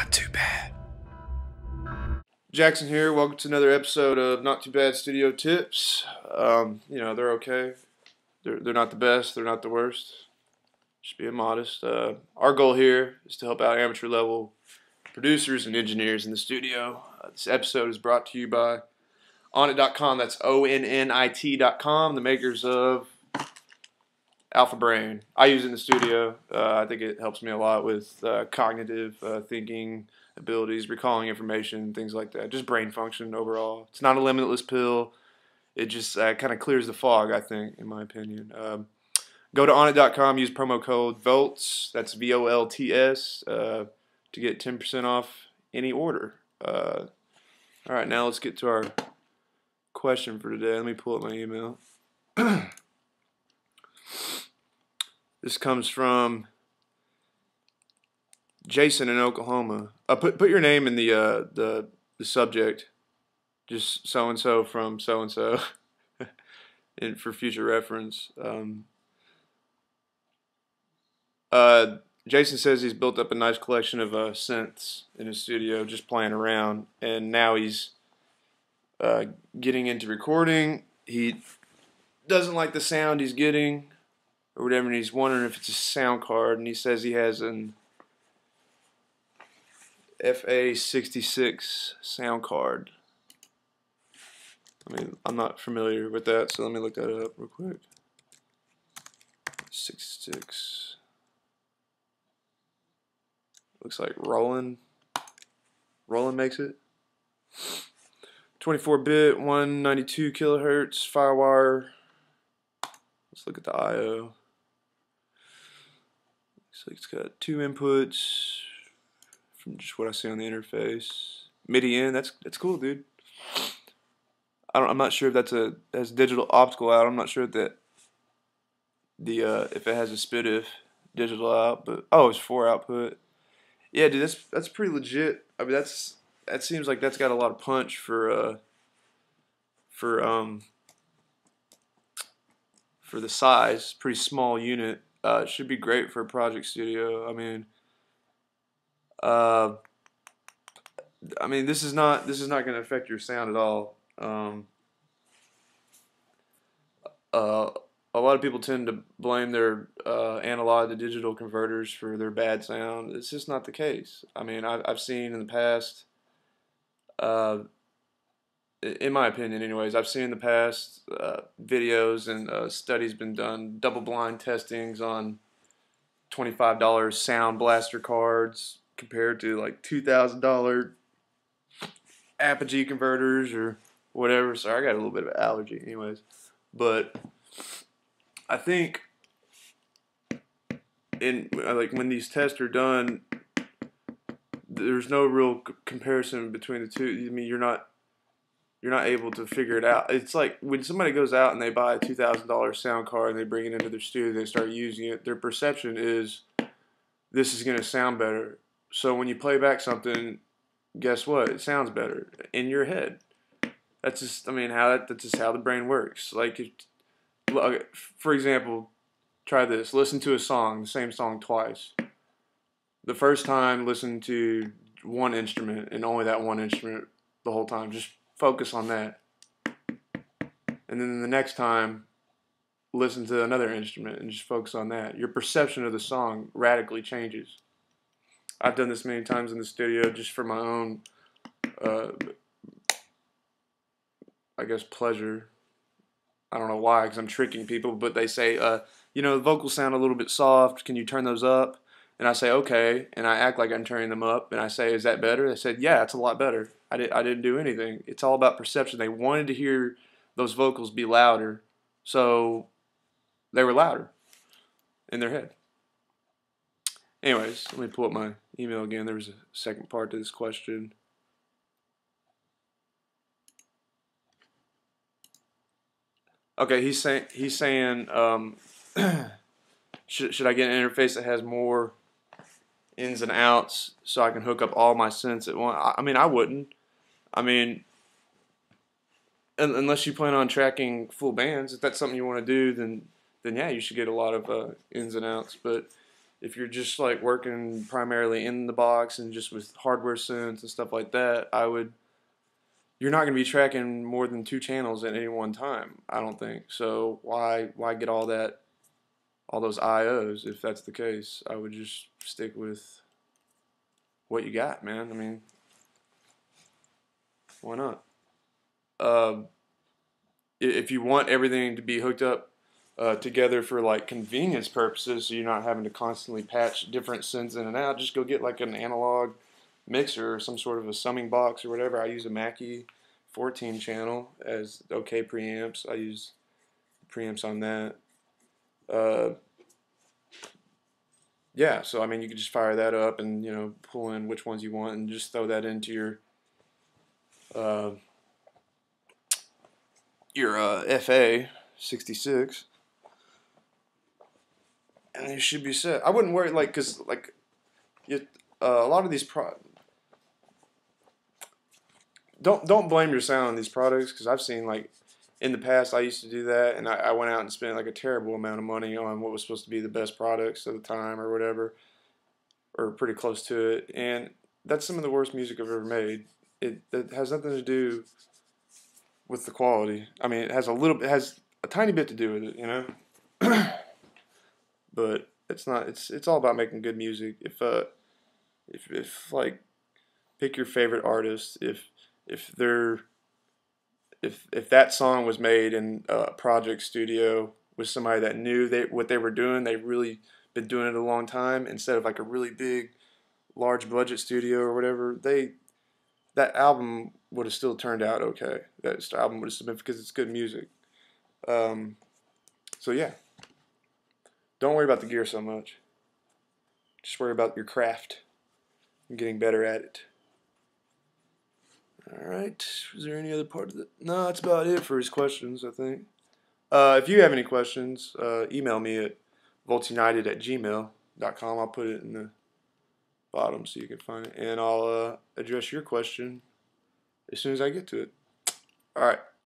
Not too bad. Jackson here. Welcome to another episode of Not Too Bad Studio Tips. They're okay. They're not the best. They're not the worst. Just being modest. Our goal here is to help out amateur level producers and engineers in the studio. This episode is brought to you by Onnit.com. That's ONNIT.com, the makers of Alpha Brain. I use it in the studio. I think it helps me a lot with cognitive thinking abilities, recalling information, things like that. Just brain function overall. It's not a limitless pill. It just kind of clears the fog, I think, in my opinion. Go to Onnit.com, use promo code VOLTS, that's VOLTS, to get 10% off any order. All right, now let's get to our question for today. Let me pull up my email. This comes from Jason in Oklahoma. Put your name in the subject, just so and so from so and so, and for future reference. Jason says he's built up a nice collection of synths in his studio, just playing around, and now he's getting into recording. He doesn't like the sound he's getting, or whatever, and he's wondering if it's a sound card, and he says he has an FA-66 sound card. I mean, I'm not familiar with that, so let me look that up real quick. 66. Looks like Roland makes it. 24-bit, 192 kilohertz, Firewire. Let's look at the I/O. Looks like it's got 2 inputs from just what I see on the interface. MIDI in, that's cool, dude. I'm not sure if has digital optical out. I'm not sure that if it has a SPDIF digital out, but it's 4 output. Yeah, dude, that's pretty legit. I mean, that seems like that's got a lot of punch for the size. Pretty small unit. It should be great for a project studio. This is not going to affect your sound at all. A lot of people tend to blame their analog to digital converters for their bad sound. It's just not the case. I mean, I've seen in the past, in my opinion anyways, I've seen in the past videos and studies been done, double-blind testings on $25 sound blaster cards compared to like $2,000 Apogee converters or whatever. Sorry, I got a little bit of an allergy anyways. But I think when these tests are done, there's no real comparison between the two. I mean, you're not able to figure it out. It's like when somebody goes out and they buy a $2,000 sound card and they bring it into their studio, they start using it. Their perception is this is going to sound better. So when you play back something, guess what? It sounds better in your head. That's just, that's just how the brain works. Like, for example, try this. Listen to a song, the same song twice. The first time, listen to one instrument and only that one instrument the whole time. Just focus on that. And then the next time, listen to another instrument and just focus on that. Your perception of the song radically changes. I've done this many times in the studio just for my own, pleasure. I don't know why, because I'm tricking people, but they say, the vocals sound a little bit soft. Can you turn those up? And I say, okay, and I act like I'm turning them up, and I say, is that better? They said, yeah, it's a lot better. I didn't do anything. It's all about perception. They wanted to hear those vocals be louder, so they were louder in their head. Anyways, let me pull up my email again. There was a second part to this question. Okay, he's saying should I get an interface that has more ins and outs so I can hook up all my synths at once? I wouldn't. Unless you plan on tracking full bands. If that's something you want to do, then yeah, you should get a lot of ins and outs. But If you're just like working primarily in the box and just with hardware synths and stuff like that, you're not going to be tracking more than 2 channels at any one time, I don't think. So why get all those IOs if that's the case? I would just stick with what you got, man. I mean, why not? If you want everything to be hooked up together for like convenience purposes, so you're not having to constantly patch different synths in and out, just go get like an analog mixer or some sort of a summing box or whatever. I use a Mackie 14 channel as OK preamps. I use preamps on that. Yeah, so I mean, you could just fire that up and pull in which ones you want and just throw that into your FA-66, and you should be set. I wouldn't worry, like, cause like, a lot of these don't blame your sound on these products, because I've seen, like, in the past I used to do that, and I went out and spent like a terrible amount of money on what was supposed to be the best products at the time or whatever, or pretty close to it, and that's some of the worst music I've ever made. It has nothing to do with the quality. I mean, it has a tiny bit to do with it, but it's not. It's all about making good music. If like, pick your favorite artist. If that song was made in a project studio with somebody that knew what they were doing, they really been doing it a long time, instead of like a really big, large budget studio or whatever, that album would have still turned out okay. That album would have still been, because it's good music. So yeah, don't worry about the gear so much. Just worry about your craft and getting better at it. Alright, was there any other part of it? No, that's about it for his questions, I think. If you have any questions, email me at voltunited@gmail.com. I'll put it in the bottom so you can find it, and I'll address your question as soon as I get to it. Alright.